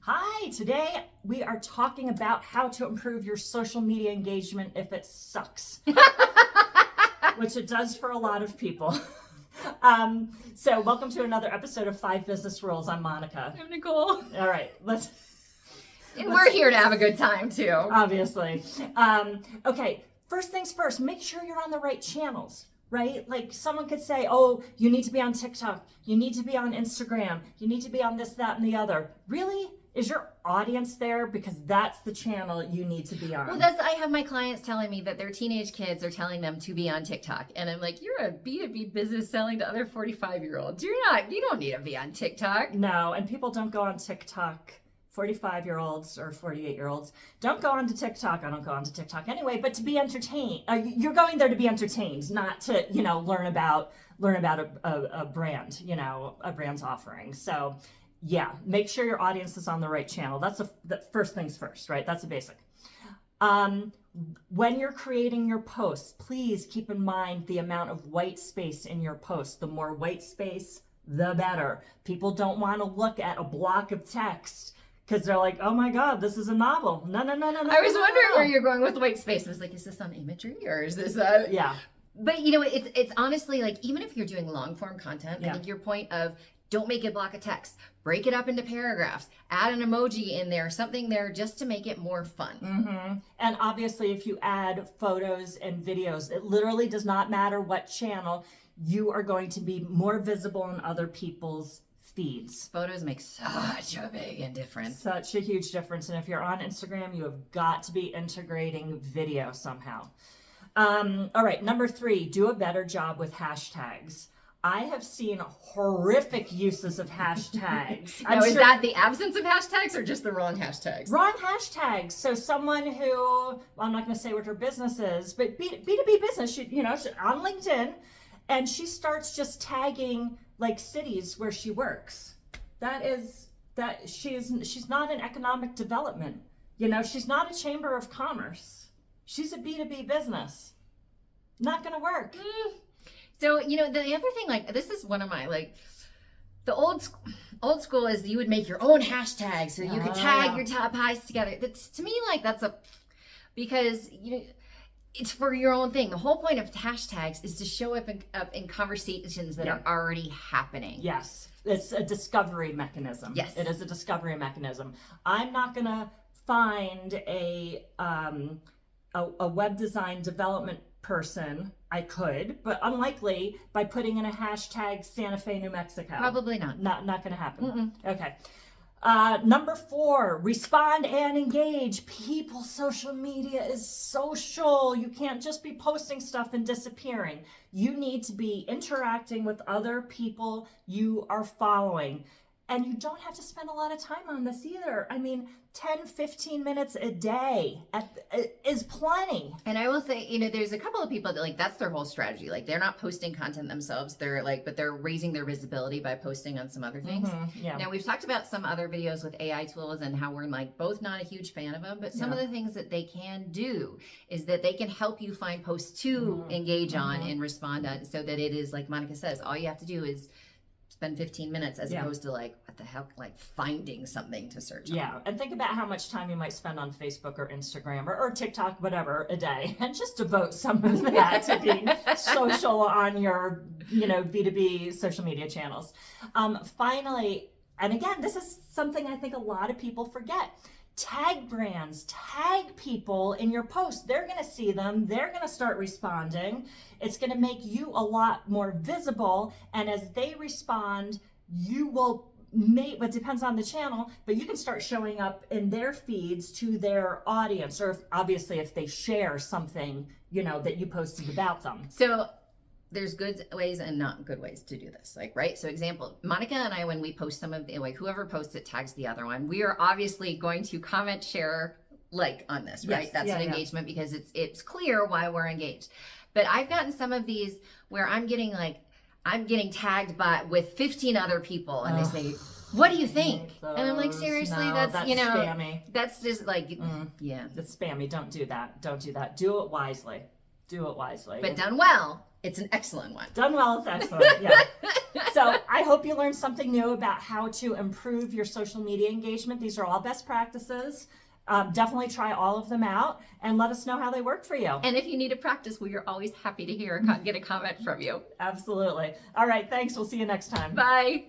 Hi, today we are talking about how to improve your social media engagement if it sucks, which it does for a lot of people. So welcome to another episode of 5 Business Rules. I'm Monica. I'm Nicole. All right, And we're here to have a good time too. Obviously. Okay, first things first, make sure you're on the right channels. Right? Like someone could say, oh, you need to be on TikTok, you need to be on Instagram, you need to be on this, that, and the other. Really? Is your audience there? Because that's the channel you need to be on. Well, I have my clients telling me that their teenage kids are telling them to be on TikTok. And I'm like, you're a B2B business selling to other 45-year-olds. You don't need to be on TikTok. No, and people don't go on TikTok. 45-year-olds or 48-year-olds don't go on to TikTok. I don't go on to TikTok anyway, but to be entertained. You're going there to be entertained, not to, learn about a brand, a brand's offering. So yeah, make sure your audience is on the right channel. That's the first things first, right? That's a basic. When you're creating your posts, please keep in mind the amount of white space in your post. The more white space, the better. People don't want to look at a block of text because they're like, oh my God, this is a novel. No. I was wondering where you're going with white space. I was like, is this on imagery or is this Yeah. But it's honestly like, even if you're doing long form content, Yeah. I think your point of don't make it block of text, break it up into paragraphs, add an emoji in there, something there just to make it more fun. Mm-hmm. And obviously if you add photos and videos, it literally does not matter what channel, you are going to be more visible in other people's feeds. Photos make such a big difference. Such a huge difference. And if you're on Instagram, you have got to be integrating video somehow. All right, number 3, do a better job with hashtags. I have seen horrific uses of hashtags. Now, is that the absence of hashtags or just the wrong hashtags? Wrong hashtags. So someone who, well, I'm not going to say what her business is, but B2B business, she's on LinkedIn, and she starts just tagging like cities where she works. She's not an economic development. She's not a chamber of commerce. She's a B2B business. Not going to work. So, the other thing, like, this is one of my, like, the old school is you would make your own hashtags so you could tag your top highs together. That's, to me, like, because, it's for your own thing. The whole point of hashtags is to show up in conversations that are already happening. Yes. It's a discovery mechanism. Yes. It is a discovery mechanism. I'm not going to find a web design development person. I could, but unlikely by putting in a hashtag Santa Fe, New Mexico. Probably not. Not going to happen. Okay. Number 4, respond and engage. People's social media is social. You can't just be posting stuff and disappearing. You need to be interacting with other people you are following. And you don't have to spend a lot of time on this either. I mean, 10, 15 minutes a day is plenty. And I will say, there's a couple of people that, like, that's their whole strategy. Like, they're not posting content themselves. But they're raising their visibility by posting on some other things. Yeah. Now, we've talked about some other videos with AI tools and how we're, like, both not a huge fan of them. But some of the things that they can do is that they can help you find posts to engage on and respond on, so that it is, like Monica says, all you have to do is spend 15 minutes as opposed to, like, what the heck, like finding something to search on. Yeah, and think about how much time you might spend on Facebook or Instagram or TikTok, whatever, a day, and just devote some of that to being social on your, B2B social media channels. Finally, and again, this is something I think a lot of people forget. Tag brands, tag people in your posts. They're going to see them. They're going to start responding. It's going to make you a lot more visible. And as they respond, you will it depends on the channel, but you can start showing up in their feeds to their audience, or obviously if they share something, that you posted about them. So there's good ways and not good ways to do this, like, right? So example, Monica and I, when we post some of the, like, whoever posts it tags the other one, we are obviously going to comment, share, like on this, right? Yes. That's an engagement because it's clear why we're engaged. But I've gotten some of these where I'm getting tagged with 15 other people and they say, what do you think? And I'm like, seriously, that's spammy. That's just like, yeah. That's spammy. Don't do that. Do it wisely. But done well, it's an excellent one. Done well is excellent. Yeah. So I hope you learned something new about how to improve your social media engagement. These are all best practices. Definitely try all of them out and let us know how they work for you. And if you need to practice, we are always happy to get a comment from you. Absolutely. All right. Thanks. We'll see you next time. Bye.